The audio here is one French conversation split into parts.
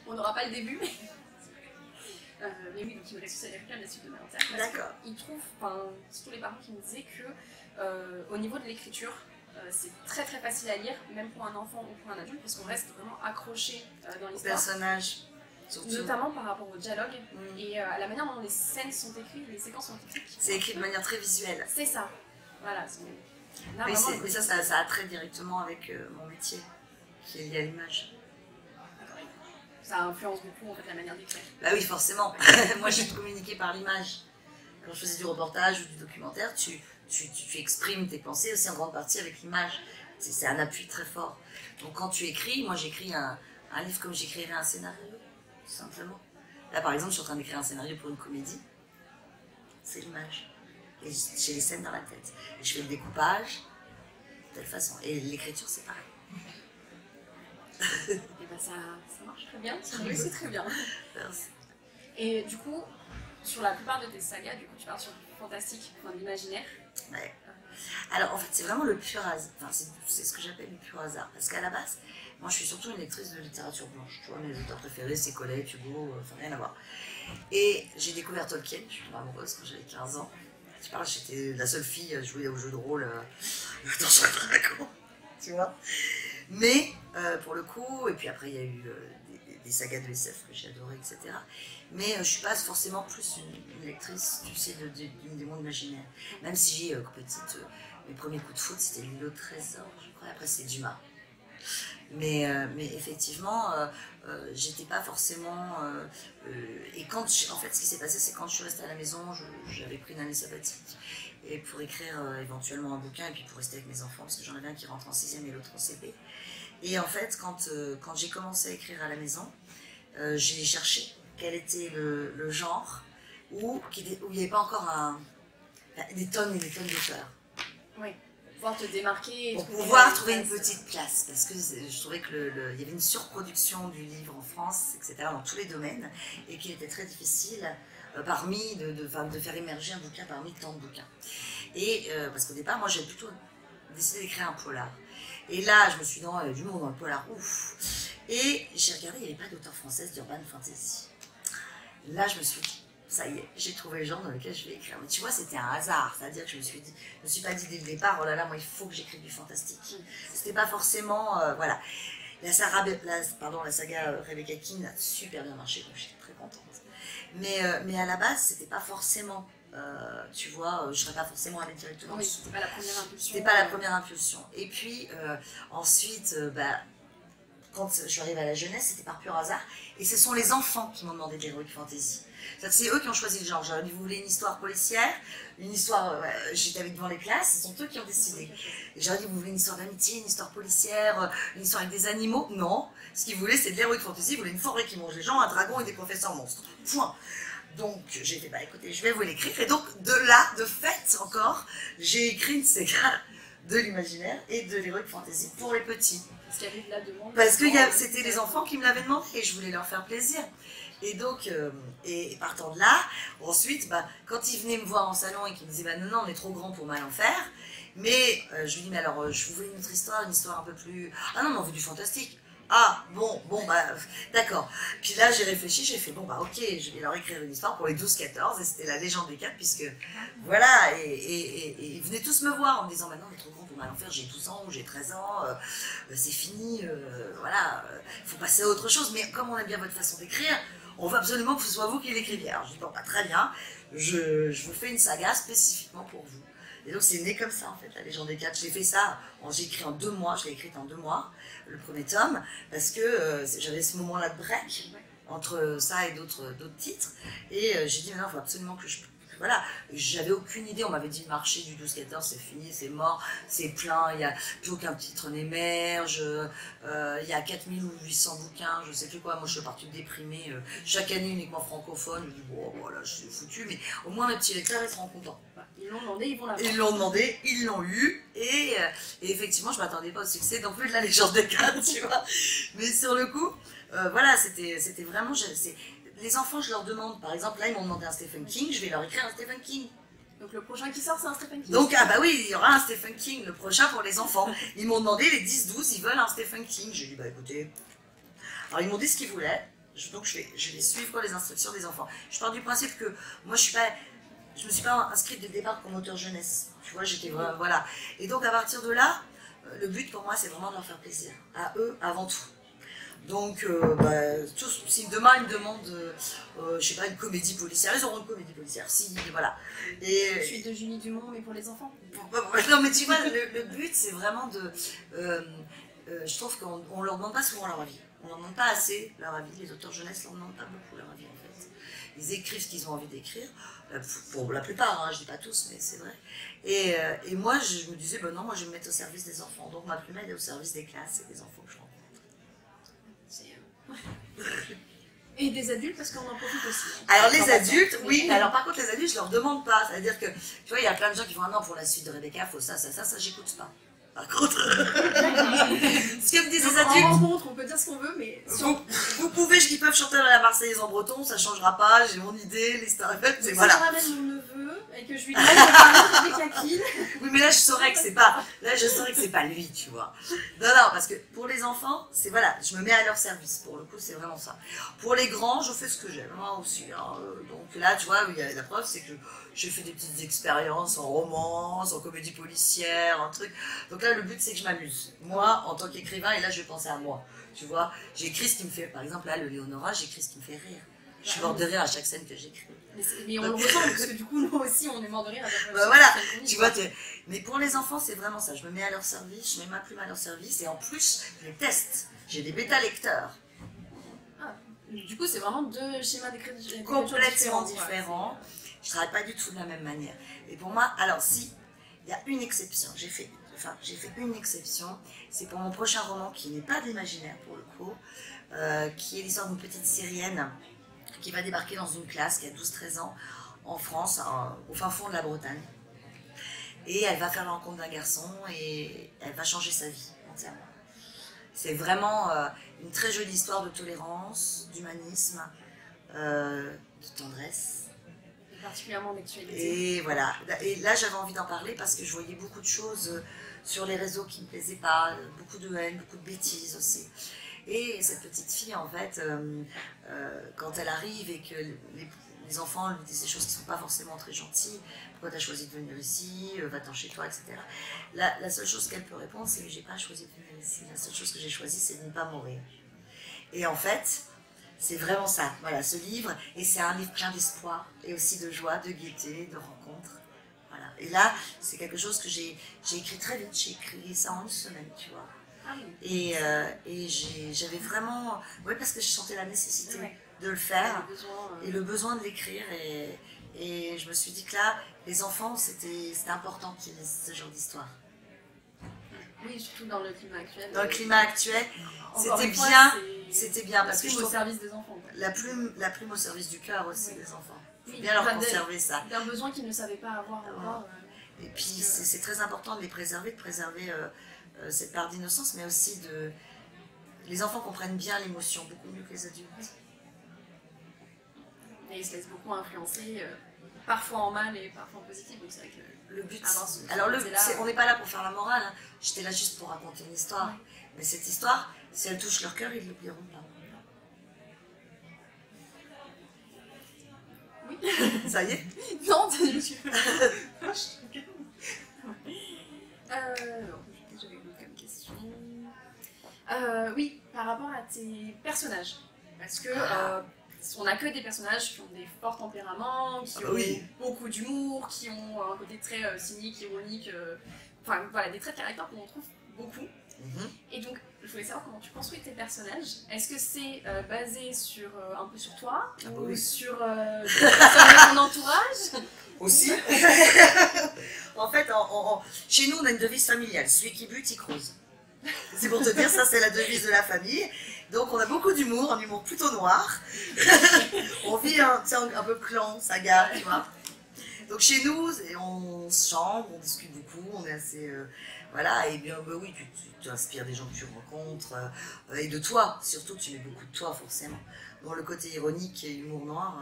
On n'aura pas le début, mais oui, donc il me reste aussi à lire la suite de Malentère. D'accord. Il trouve, enfin, surtout les parents qui me disaient que au niveau de l'écriture, c'est très très facile à lire, même pour un enfant ou pour un adulte, parce qu'on reste vraiment accroché dans l'histoire. Personnage, surtout. Notamment par rapport au dialogue et à la manière dont les scènes sont écrites, les séquences sont écrites. C'est écrit de manière très visuelle. C'est ça. Voilà. Mais ça a trait directement avec mon métier, qui est lié à l'image. Ça influence beaucoup en fait la manière d'écrire. Bah oui, forcément. Moi, je suis communiquée par l'image. Quand je faisais du reportage ou du documentaire, tu exprimes tes pensées aussi en grande partie avec l'image. C'est un appui très fort. Donc quand tu écris, moi j'écris un livre comme j'écrirais un scénario, tout simplement. Là par exemple, je suis en train d'écrire un scénario pour une comédie. C'est l'image. Et j'ai les scènes dans la tête. Et je fais le découpage de telle façon. Et l'écriture, c'est pareil. Et ben ça marche très bien, ça réussit très bien. Merci. Et du coup, sur la plupart de tes sagas, du coup, tu parles sur du fantastique, enfin, de l'imaginaire. Ouais. Alors en fait, c'est vraiment le pur hasard. Enfin, c'est ce que j'appelle le pur hasard. Parce qu'à la base, moi je suis surtout une lectrice de littérature blanche. Tu vois, mes auteurs préférés, c'est Colette, Hugo, enfin rien à voir. Et j'ai découvert Tolkien, je suis tombée amoureuse quand j'avais 15 ans. Tu parles, j'étais la seule fille à jouer au jeu de rôle dans un dragon, tu vois. Mais pour le coup, et puis après il y a eu des sagas de SF que j'ai adoré, etc. Mais je ne suis pas forcément plus une lectrice, tu sais, des mondes imaginaires. Même si petite, mes premiers coups de foot, c'était l'îlot de trésor, je crois, après c'était Dumas. Mais effectivement, j'étais pas forcément... et quand, en fait, ce qui s'est passé, c'est quand je suis restée à la maison, j'avais pris une année sabbatique. Et pour écrire éventuellement un bouquin, et puis pour rester avec mes enfants, parce que j'en avais un qui rentre en 6e et l'autre en CP. Et en fait, quand j'ai commencé à écrire à la maison, j'ai cherché quel était le genre où il n'y avait pas encore des tonnes et des tonnes d'auteurs. Oui, pouvoir te démarquer. Pour pouvoir trouver une petite place, parce que je trouvais qu'il y avait une surproduction du livre en France, etc., dans tous les domaines, et qu'il était très difficile de faire émerger un bouquin parmi tant de bouquins. Et parce qu'au départ, moi j'ai plutôt décidé d'écrire un polar. Et là, je me suis dit, non, du monde dans le polar, ouf. Et j'ai regardé, il n'y avait pas d'auteur française d'urban fantasy. Là, je me suis dit, ça y est, j'ai trouvé le genre dans lequel je vais écrire. Mais tu vois, c'était un hasard, c'est-à-dire que je me suis pas dit dès le départ, oh là là, moi il faut que j'écrive du fantastique. C'était pas forcément, voilà. La saga Rebecca King a super bien marché, donc j'étais très contente. Mais à la base, c'était pas forcément, tu vois, je serais pas forcément allée directement. Oui, c'était pas la première impulsion. C'était pas la première impulsion. Et puis ensuite, quand je suis arrivée à la jeunesse, c'était par pur hasard. Et ce sont les enfants qui m'ont demandé de l'heroic fantasy. C'est eux qui ont choisi le genre. J'aurais dit, vous voulez une histoire policière, une histoire... j'étais avec devant les classes, ce sont eux qui ont décidé. Et j'aurais dit, vous voulez une histoire d'amitié, une histoire policière, une histoire avec des animaux? Non. Ce qu'ils voulaient, c'est de l'heroic fantasy. Ils voulaient une forêt qui mange les gens, un dragon et des professeurs monstres. Point. Donc j'ai dit, écoutez, je vais vous l'écrire. Et donc de là, de fait encore, j'ai écrit une saga de l'imaginaire et de l'heroic fantasy pour les petits. Parce qu'il y avait de la demande. Parce que c'était les enfants qui me l'avaient demandé et je voulais leur faire plaisir. Et donc, et partant de là, ensuite, quand ils venaient me voir en salon et qu'ils me disaient, non, on est trop grand pour mal en faire, mais je lui dis, mais alors, je vous voulais une autre histoire, une histoire un peu plus... Ah non, mais on veut du fantastique. Ah, bon, d'accord. Puis là, j'ai réfléchi, j'ai fait, ok, je vais leur écrire une histoire pour les 12-14, et c'était la légende des 4, puisque, voilà, et ils venaient tous me voir en me disant, maintenant, on est trop grand pour mal en faire, j'ai 12 ans ou j'ai 13 ans, c'est fini, voilà, il faut passer à autre chose, mais comme on aime bien votre façon d'écrire, on veut absolument que ce soit vous qui l'écriviez. Alors je dis, très bien, je vous fais une saga spécifiquement pour vous. Et donc c'est né comme ça en fait, la légende des 4. J'ai fait ça, j'ai écrit en 2 mois, je l'ai écrite en 2 mois, le premier tome, parce que j'avais ce moment-là de break entre ça et d'autres titres. Et j'ai dit, maintenant il faut absolument que je... Voilà, j'avais aucune idée, on m'avait dit le marché du 12-14 c'est fini, c'est mort, c'est plein, il n'y a plus aucun titre n'émerge, il y a 4800 bouquins, je sais plus quoi, moi je suis partie déprimée, chaque année uniquement francophone, je dis bon voilà, je suis foutu, mais au moins mes petits lecteurs ils seront contents. Ils l'ont demandé, ils vont l'avoir. Ils l'ont demandé, ils l'ont eu, et effectivement je ne m'attendais pas au succès non plus de la légende des 4, tu vois, mais sur le coup, voilà, c'était vraiment... Les enfants, je leur demande, par exemple, là, ils m'ont demandé un Stephen King, je vais leur écrire un Stephen King. Donc le prochain qui sort, c'est un Stephen King. Donc, ah bah oui, il y aura un Stephen King, le prochain pour les enfants. Ils m'ont demandé, les 10-12, ils veulent un Stephen King. J'ai dit, bah écoutez. Alors ils m'ont dit ce qu'ils voulaient, donc je vais les suivre les instructions des enfants. Je pars du principe que moi je me suis pas inscrite dès le départ comme auteur jeunesse. Tu vois, j'étais vraiment, voilà. Et donc à partir de là, le but pour moi c'est vraiment de leur faire plaisir, à eux avant tout. Donc, si demain ils me demandent, je sais pas, une comédie policière, ils auront une comédie policière, si, voilà. Et, je suis de Julie Dumont, mais pour les enfants. Non, mais tu vois, le but c'est vraiment de. Je trouve qu'on leur demande pas souvent leur avis. On leur demande pas assez leur avis. Les auteurs jeunesse leur demandent pas beaucoup leur avis en fait. Ils écrivent ce qu'ils ont envie d'écrire, pour la plupart, hein, je dis pas tous, mais c'est vrai. Et moi, je me disais, non, moi je vais me mettre au service des enfants. Donc ma plume elle est au service des classes et des enfants que je rencontre. Et des adultes, parce qu'on en profite aussi. Alors les adultes, oui, alors par contre les adultes, je leur demande pas. C'est-à-dire que, tu vois, il y a plein de gens qui vont, ah non, pour la suite de Rebecca, faut ça, j'écoute pas. Par contre, ce que me disent les adultes... En rencontre, on peut dire ce qu'on veut, mais... Vous pouvez, ils peuvent chanter la Marseillaise en breton, ça changera pas, j'ai mon idée, les Star FM, c'est voilà. Si je ramène mon neveu et que je lui demande de parler de Rebecca King... Oui, mais là, je saurais que c'est pas... Là, je saurais que c'est pas lui, tu vois. Non, parce que pour les enfants, c'est voilà, je me mets à leur service, pour le coup, c'est vraiment ça. Pour les grands, je fais ce que j'aime, moi aussi. Hein. Donc là, tu vois, la preuve, c'est que j'ai fait des petites expériences en romance, en comédie policière, un truc. Donc là, le but, c'est que je m'amuse. Moi, en tant qu'écrivain, et là, je vais penser à moi. Tu vois, j'écris ce qui me fait... Par exemple, là, le Léonora, j'écris ce qui me fait rire. Je suis morte de rire à chaque scène que j'écris. Mais on le ressent, parce que du coup, nous aussi, on est mort de rire à chaque fois. Voilà, tu vois. Mais pour les enfants, c'est vraiment ça. Je me mets à leur service, je mets ma plume à leur service, et en plus, je les teste. J'ai des bêta-lecteurs. Du coup, c'est vraiment deux schémas d'écriture complètement différents. Je ne travaille pas du tout de la même manière. Et pour moi, alors si, il y a une exception, j'ai fait une exception, c'est pour mon prochain roman qui n'est pas d'imaginaire pour le coup, qui est l'histoire d'une petite Syrienne qui va débarquer dans une classe qui a 12-13 ans en France, au fin fond de la Bretagne. Et elle va faire la rencontre d'un garçon et elle va changer sa vie entièrement. C'est vraiment une très jolie histoire de tolérance, d'humanisme, de tendresse. Particulièrement d'actualité. Et voilà. Et là, j'avais envie d'en parler parce que je voyais beaucoup de choses sur les réseaux qui ne me plaisaient pas, beaucoup de haine, beaucoup de bêtises aussi. Et cette petite fille, en fait, quand elle arrive et que les enfants lui disent des choses qui ne sont pas forcément très gentilles, pourquoi tu as choisi de venir ici, va-t'en chez toi, etc. La seule chose qu'elle peut répondre, c'est que j'ai pas choisi de venir ici. La seule chose que j'ai choisi, c'est de ne pas mourir. Et en fait, c'est vraiment ça, voilà, ce livre, et c'est un livre plein d'espoir, et aussi de joie, de gaieté, de rencontres. Voilà. Et là, c'est quelque chose que j'ai écrit très vite, j'ai écrit ça en une semaine, tu vois. Ah oui. Et j'avais vraiment, oui, parce que je sentais la nécessité de le faire, et le besoin de l'écrire, et je me suis dit que là, les enfants, c'était important qu'ils aient ce genre d'histoire. Oui, surtout dans le climat actuel. Dans le climat actuel, c'était bien parce que je trouve au service des enfants. La plume au service du cœur aussi des enfants. Il faut Oui, bien leur conserver ça. D'un besoin qu'ils ne savaient pas avoir encore. Et puis c'est très important de les préserver, cette part d'innocence, mais aussi de... Les enfants comprennent bien l'émotion, beaucoup mieux que les adultes. Et ils se laissent beaucoup influencer, parfois en mal et parfois en positif. Donc c'est vrai que le but, alors on n'est pas là pour faire la morale, hein. J'étais là juste pour raconter une histoire. Ouais. Mais cette histoire, si elle touche leur cœur, ils ne l'oublieront pas. Oui. Ça y est? Non, j'avais une comme question. Oui, par rapport à tes personnages. Parce que on n'a que des personnages qui ont des forts tempéraments, qui ont beaucoup d'humour, qui ont un côté très cynique, ironique, enfin voilà, des traits de caractère qu'on trouve beaucoup. Et donc, je voulais savoir comment tu construis tes personnages. Est-ce que c'est basé sur un peu sur toi ou sur des personnes de ton entourage? Aussi. En fait, chez nous, on a une devise familiale. Celui qui bute, il creuse. C'est pour te dire, ça c'est la devise de la famille. Donc on a beaucoup d'humour, un humour plutôt noir. On vit un peu clan, saga, tu vois. Donc chez nous, on se chambre, on discute beaucoup, on est assez... voilà, et bien oui, tu inspires des gens que tu rencontres, et de toi, surtout tu mets beaucoup de toi forcément. Bon, le côté ironique et humour noir,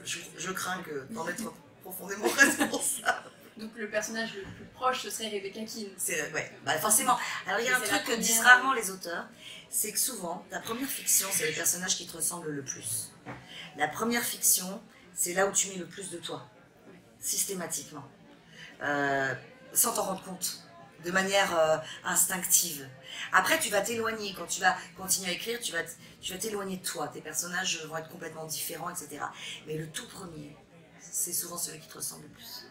je crains que d'en mettre profondément responsable. Donc le personnage le plus proche, ce serait Rebecca Keane. Ouais, bah forcément. Alors il y a un truc que disent rarement les auteurs, c'est que souvent, ta première fiction, c'est le personnage qui te ressemble le plus. La première fiction, c'est là où tu mets le plus de toi, systématiquement. Sans t'en rendre compte, de manière instinctive. Après, tu vas t'éloigner, quand tu vas continuer à écrire, tu vas t'éloigner de toi, tes personnages vont être complètement différents, etc. Mais le tout premier, c'est souvent celui qui te ressemble le plus.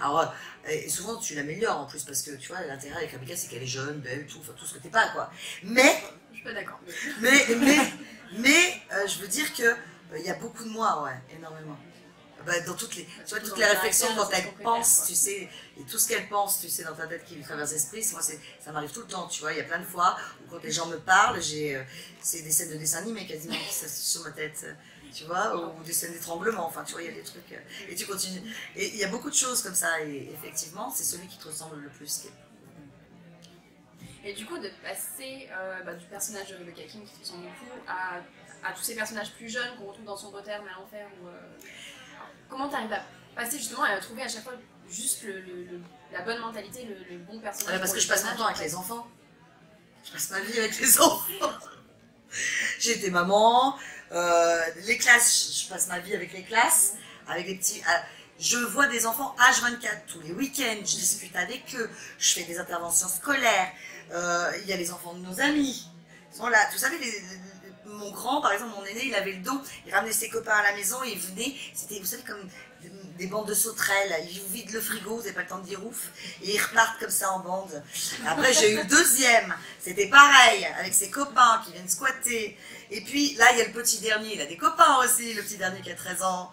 Alors, et souvent tu l'améliores en plus, parce que tu vois, l'intérêt avec Rebecca, c'est qu'elle est jeune, belle, tout ce que t'es pas, quoi. Mais, je suis pas d'accord. Mais, je veux dire que il y a beaucoup de moi, ouais, énormément. Bah, dans toutes les réflexions, quand elle pense, tu sais, et tout ce qu'elle pense, tu sais, dans ta tête qui lui traverse l'esprit, moi, ça m'arrive tout le temps, tu vois. Il y a plein de fois où quand les gens me parlent, c'est des scènes de dessin animé quasiment qui s'affichent sur ma tête. Tu vois, ou des scènes d'étranglement, enfin tu vois, il y a des trucs, et tu continues. Et il y a beaucoup de choses comme ça, et effectivement, c'est celui qui te ressemble le plus. Et du coup, de passer du personnage de Rebecca Keane qui te ressemble beaucoup à tous ces personnages plus jeunes qu'on retrouve dans Sombre Terre, Mais à l'enfer, comment tu arrives à passer justement et à trouver à chaque fois juste la bonne mentalité, le bon personnage? Parce que je passe mon temps avec les enfants. Je passe ma vie avec les enfants. J'ai été maman. Les classes, je passe ma vie avec les classes, avec les petits. Je vois des enfants H24 tous les week-ends, je discute avec eux, je fais des interventions scolaires. Il y a les enfants de nos amis, ils sont là. Vous savez, mon grand, par exemple, mon aîné, il avait le don, il ramenait ses copains à la maison, il venait, c'était, vous savez, comme des bandes de sauterelles, ils vous vident le frigo, vous n'avez pas le temps de dire ouf, et ils repartent comme ça en bande. Après, j'ai eu le deuxième, c'était pareil, avec ses copains qui viennent squatter. Et puis là, il y a le petit dernier, il a des copains aussi, le petit dernier qui a 13 ans.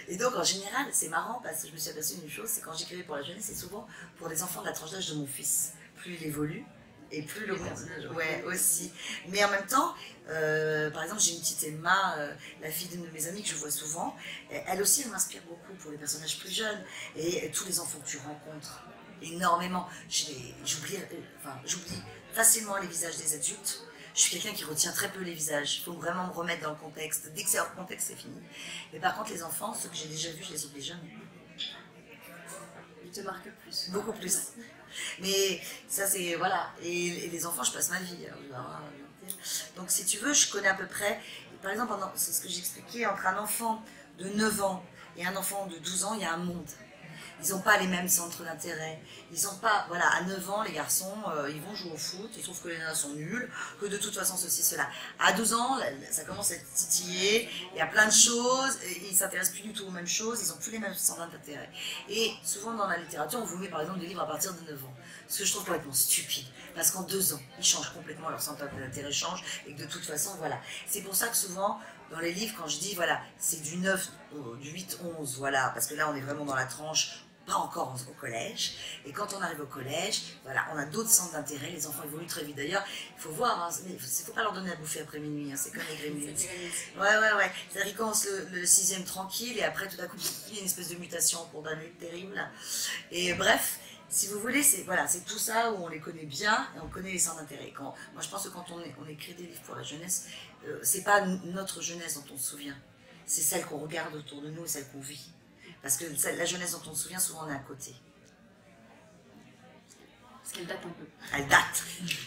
Et donc, en général, c'est marrant parce que je me suis aperçue d'une chose, c'est quand j'écrivais pour la jeunesse, c'est souvent pour les enfants de la tranche d'âge de mon fils. Plus il évolue, et plus le personnage, ouais, aussi. Mais en même temps, par exemple, j'ai une petite Emma, la fille d'une de mes amies que je vois souvent. Elle aussi, elle m'inspire beaucoup pour les personnages plus jeunes. Et tous les enfants que tu rencontres, énormément. J'oublie facilement les visages des adultes. Je suis quelqu'un qui retient très peu les visages. Il faut vraiment me remettre dans le contexte. Dès que c'est hors contexte, c'est fini. Mais par contre, les enfants, ceux que j'ai déjà vus, je les oublie jamais. Ils te marquent plus. Beaucoup plus. Mais ça, c'est. Voilà. Et les enfants, je passe ma vie. Donc, si tu veux, je connais à peu près. Par exemple, c'est ce que j'expliquais, entre un enfant de 9 ans et un enfant de 12 ans, il y a un monde. Ils n'ont pas les mêmes centres d'intérêt. Ils n'ont pas, voilà, à 9 ans, les garçons, ils vont jouer au foot, ils trouvent que les nanas sont nuls, que de toute façon, ceci, cela. À 12 ans, ça commence à être titillé, il y a plein de choses, et ils ne s'intéressent plus du tout aux mêmes choses, ils n'ont plus les mêmes centres d'intérêt. Et souvent, dans la littérature, on vous met par exemple des livres à partir de 9 ans. Ce que je trouve complètement stupide, parce qu'en 2 ans, ils changent complètement, leur centre d'intérêt change, et que de toute façon, voilà. C'est pour ça que souvent, dans les livres, quand je dis, voilà, c'est du 9, du 8-11, voilà, parce que là, on est vraiment dans la tranche, pas encore au collège, et quand on arrive au collège, voilà, on a d'autres centres d'intérêt, les enfants évoluent très vite. D'ailleurs, il faut voir, hein, il ne faut pas leur donner à bouffer après minuit, hein, c'est comme les gremlins. Ouais. C'est-à-dire qu'ils commencent le 6e tranquille, et après, tout à coup, il y a une espèce de mutation pour d'années terrible. Et bref, si vous voulez, c'est tout ça où on les connaît bien, et on connaît les centres d'intérêt. Moi, je pense que quand on écrit des livres pour la jeunesse, c'est pas notre jeunesse dont on se souvient, c'est celle qu'on regarde autour de nous et celle qu'on vit. Parce que la jeunesse dont on se souvient, souvent on est à côté. Parce qu'elle date un peu. Elle date.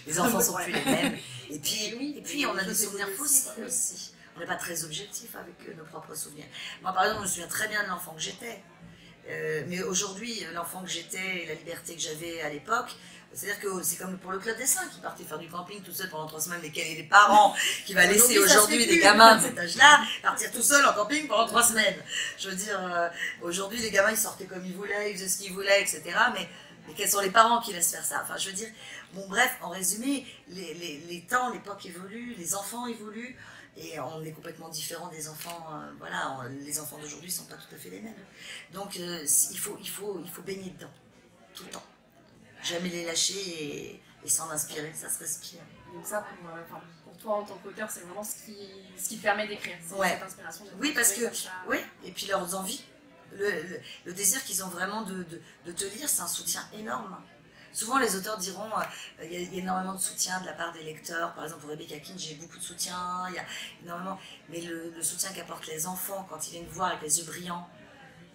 Les enfants sont plus les mêmes. Et puis on a des souvenirs fausses aussi. On n'est pas très objectif avec nos propres souvenirs. Moi, par exemple, je me souviens très bien de l'enfant que j'étais. Mais aujourd'hui, l'enfant que j'étais et la liberté que j'avais à l'époque, c'est-à-dire que c'est comme pour le Club des 5 qui partait faire du camping tout seul pendant 3 semaines, lesquels et les parents qui va laisser aujourd'hui des gamins de cet âge-là partir tout seul en camping pendant 3 semaines. Je veux dire, aujourd'hui les gamins ils sortaient comme ils voulaient, ils faisaient ce qu'ils voulaient, etc. Mais quels sont les parents qui laissent faire ça? Enfin, je veux dire, bon bref, en résumé, les temps, l'époque évolue, les enfants évoluent. Et on est complètement différent des enfants, les enfants d'aujourd'hui ne sont pas tout à fait les mêmes. Donc il faut baigner dedans, tout le temps. Jamais les lâcher et s'en inspirer, ça se respire. Donc ça, pour toi en tant qu'auteur, c'est vraiment ce qui te permet d'écrire, cette inspiration. Oui, parce que, et puis leurs envies, le désir qu'ils ont vraiment de te lire, c'est un soutien énorme. Souvent, les auteurs diront il y a énormément de soutien de la part des lecteurs. Par exemple, pour Rebecca Keane, j'ai beaucoup de soutien, il y a énormément. Mais le soutien qu'apportent les enfants quand ils viennent voir avec les yeux brillants,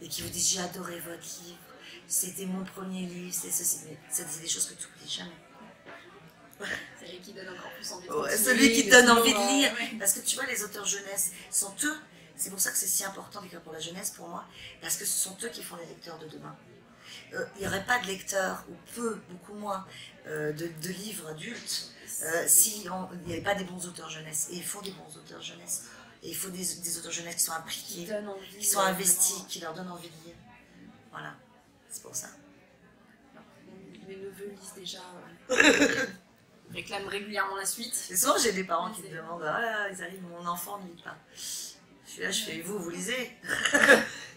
et qui vous disent j'ai adoré votre livre, c'était mon premier livre, c'est ceci, mais c'est des choses que tu n'oublies jamais. C'est lui qui donne encore plus envie de continuer, celui qui te donne envie de lire. Ouais. Parce que tu vois, les auteurs jeunesse sont eux, c'est pour ça que c'est si important d'écrire pour la jeunesse pour moi, parce que ce sont eux qui font les lecteurs de demain. Il n'y aurait pas de lecteurs, ou peu, beaucoup moins, de livres adultes, s'il n'y avait pas des bons auteurs jeunesse. Et il faut des bons auteurs jeunesse. Et il faut des auteurs jeunesse qui sont impliqués, qui sont investis, qui leur donnent envie de lire. Voilà, c'est pour ça. Mes neveux lisent déjà... réclament régulièrement la suite. Et souvent j'ai des parents qui me demandent, ah, ils arrivent, mon enfant ne lit pas. Je suis là, je fais, vous lisez.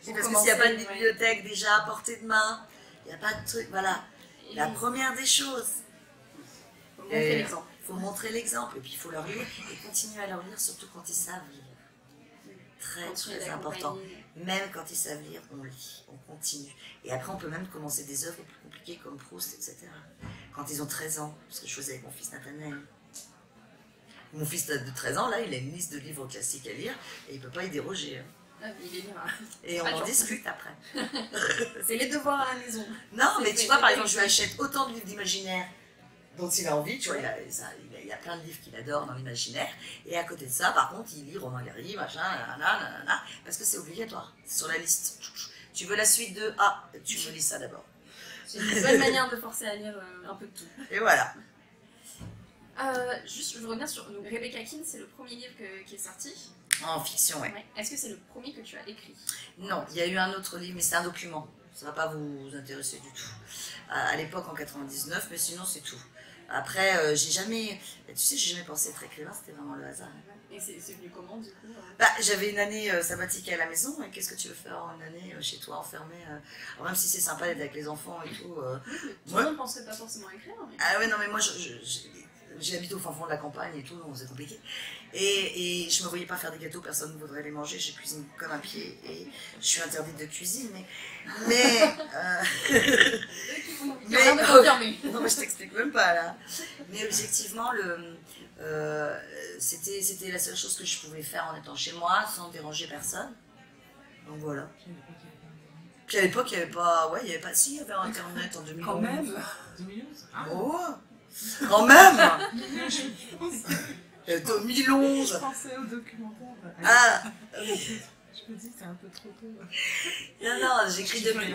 C'est parce que s'il n'y a pas de bibliothèque déjà à portée de main, il n'y a pas de truc, voilà. Et la première des choses, il faut montrer l'exemple, et puis il faut leur lire, et continuer à leur lire, surtout quand ils savent lire. Très important. Même quand ils savent lire, on lit, on continue. Et après, on peut même commencer des œuvres plus compliquées comme Proust, etc. Quand ils ont 13 ans, parce que je faisais avec mon fils Nathanaël. Mon fils de 13 ans, là, il a une liste de livres classiques à lire, et il ne peut pas y déroger. Il est libre. Et on en discute après. C'est les devoirs à la maison. Non, mais tu vois, par exemple, je lui achète autant de livres d'imaginaire dont il a envie, tu vois, il y a plein de livres qu'il adore dans l'imaginaire, et à côté de ça, par contre, il lit Romain Gary, machin, nanana, parce que c'est obligatoire, c'est sur la liste. Tu veux la suite de Ah, tu me lis ça d'abord. C'est une bonne manière de forcer à lire un peu de tout. Et voilà. Juste, je reviens sur donc, Rebecca Keane, c'est le premier livre qui est sorti. En fiction, ouais. Est-ce que c'est le premier que tu as écrit? Non, il y a eu un autre livre, mais c'est un document. Ça ne va pas vous intéresser du tout. À l'époque, en 99, mais sinon, c'est tout. Après, j'ai jamais... Tu sais, j'ai jamais pensé être écrivain, c'était vraiment le hasard. Et c'est venu comment, du coup J'avais une année sabbatique à la maison, et qu'est-ce que tu veux faire en une année chez toi, enfermé alors, même si c'est sympa d'être avec les enfants et tout... tout le monde ne penserait pas forcément écrire. Mais... Ah ouais, non, mais moi, j'ai habité au fin fond de la campagne et tout, donc c'est compliqué. Et je me voyais pas faire des gâteaux, personne ne voudrait les manger, je cuisine comme un pied, et je suis interdite de cuisine, mais non, mais je t'explique même pas, là. Mais objectivement, c'était la seule chose que je pouvais faire en étant chez moi, sans déranger personne. Donc voilà. Puis à l'époque, il n'y avait pas... Ouais, il n'y avait pas... Si, il y avait Internet en 2011. Quand même 2011 Oh quand même 2011. Je pensais au documentaire. Ah Je me dis, c'est un peu trop tôt. Non, j'écris depuis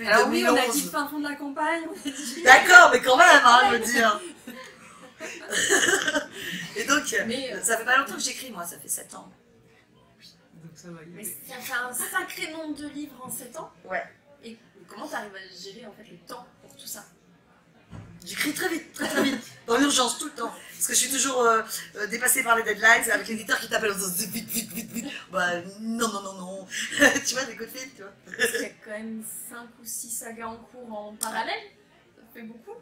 Alors 2011. oui, on a dit fin fond de la campagne. D'accord, mais quand même, hein, je veux dire. Et donc, ça fait pas longtemps que j'écris, moi, ça fait 7 ans. Donc ça va. Mais ça fait un sacré nombre de livres en 7 ans. Ouais. Et comment tu arrives à gérer en fait le temps pour tout ça? J'écris très vite, dans l'urgence, tout le temps. Parce que je suis toujours dépassée par les deadlines, avec l'éditeur qui t'appelle en disant vite. Bah non. Tu vois, des coups de fil, tu vois. Il y a quand même 5 ou 6 sagas en cours en parallèle. Ça fait beaucoup.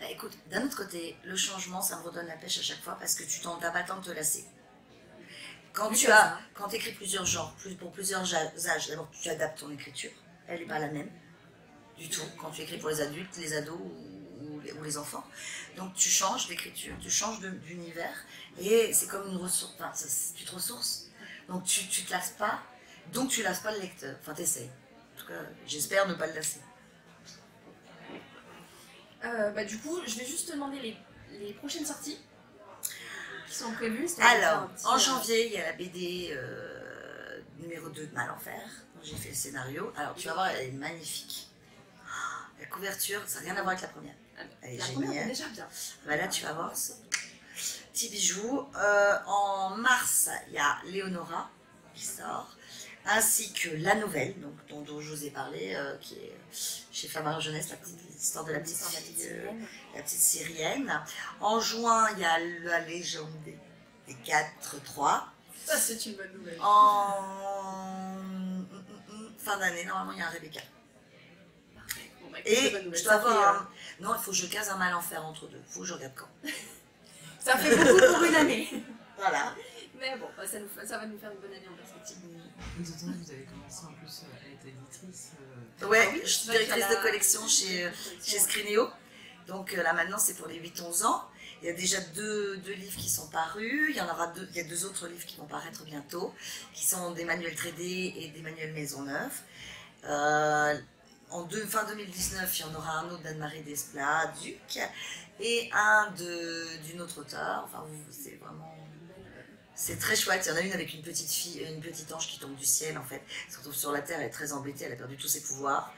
Bah, écoute, d'un autre côté, le changement, ça me redonne la pêche à chaque fois parce que tu t'as pas le temps de te lasser. Quand tu écris plusieurs genres, pour plusieurs âges, d'abord tu adaptes ton écriture, elle n'est pas la même du tout quand tu écris pour les adultes, les ados ou les enfants. Donc tu changes d'écriture, tu changes d'univers et c'est comme une ressource, enfin, tu te ressources. Donc tu te lasses pas, donc tu lasses pas le lecteur, enfin t'essayes. En tout cas, j'espère ne pas le lasser. Du coup, je vais juste te demander les prochaines sorties qui sont prévues. Alors, en janvier, il y a la BD numéro 2 de Malenfer, dont j'ai fait le scénario. Alors, tu vas voir, elle est magnifique. La couverture, ça n'a rien à voir avec la première. Elle est géniale. Déjà bien. Bah là, tu vas voir ce petit bijou. En mars, il y a Léonora qui sort, ainsi que la nouvelle, donc, dont je vous ai parlé, qui est chez Flammarion Jeunesse, l'histoire de la petite Syrienne. En juin, il y a la légende des 4-3. Ça, c'est une bonne nouvelle. En fin d'année, normalement, il y a un Rebecca. Et je dois avoir non, il faut que je case un Malenfer entre deux. Il faut que je regarde quand. Ça fait beaucoup pour une année. Voilà. Mais bon, ça va nous faire une bonne année en perspective. Vous avez commencé en plus à être éditrice. Ouais, je suis directrice de collection chez Scrinéo. Donc là maintenant c'est pour les 8-11 ans. Il y a déjà deux livres qui sont parus, il y a 2 autres livres qui vont paraître bientôt, qui sont des manuels Trédé et des manuels Maisonneuve. Fin 2019, il y en aura un autre d'Anne-Marie Desplat, Duc, et un d'une autre auteure. Enfin, c'est vraiment... C'est très chouette. Il y en a une avec une petite fille, une petite ange qui tombe du ciel, en fait. Elle se retrouve sur la terre, elle est très embêtée, elle a perdu tous ses pouvoirs.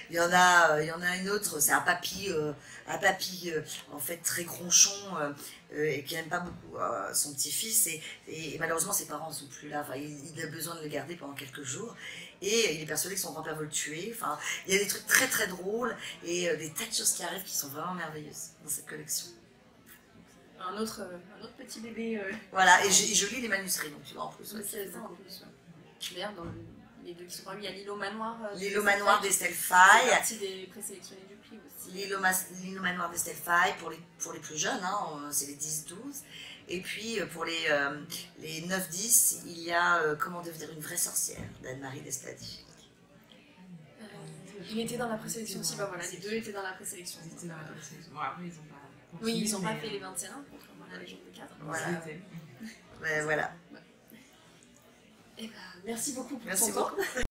Il y en a une autre, c'est un papy en fait très gronchon et qui n'aime pas beaucoup son petit-fils. Et malheureusement, ses parents ne sont plus là. Enfin, il a besoin de le garder pendant quelques jours. Et il est persuadé que son grand-père veut le tuer. Enfin, il y a des trucs très très drôles et des tas de choses qui arrivent qui sont vraiment merveilleuses dans cette collection. Un autre petit bébé. Voilà, et je lis les manuscrits, donc tu vois, en plus. Ouais, C'est ça, en plus. D'ailleurs, dans les 2 qui sont parus, il y a L'île au manoir. L'île au manoir d'Estelle C'est Faye. partie des présélectionnés du prix aussi. L'île au manoir d'Estelle Faye pour les plus jeunes, hein, c'est les 10-12. Et puis pour les 9-10, il y a Comment devenir une vraie sorcière d'Anne-Marie Desplady. Il était dans la présélection aussi, bah voilà, les 2 étaient dans la présélection. Ils étaient dans la présélection. Bon, après, ils ont pas. Oui, ils n'ont pas fait les 21, contrairement à la Légion des 4. Voilà. Voilà. Et bah, merci beaucoup pour Merci ton temps. beaucoup.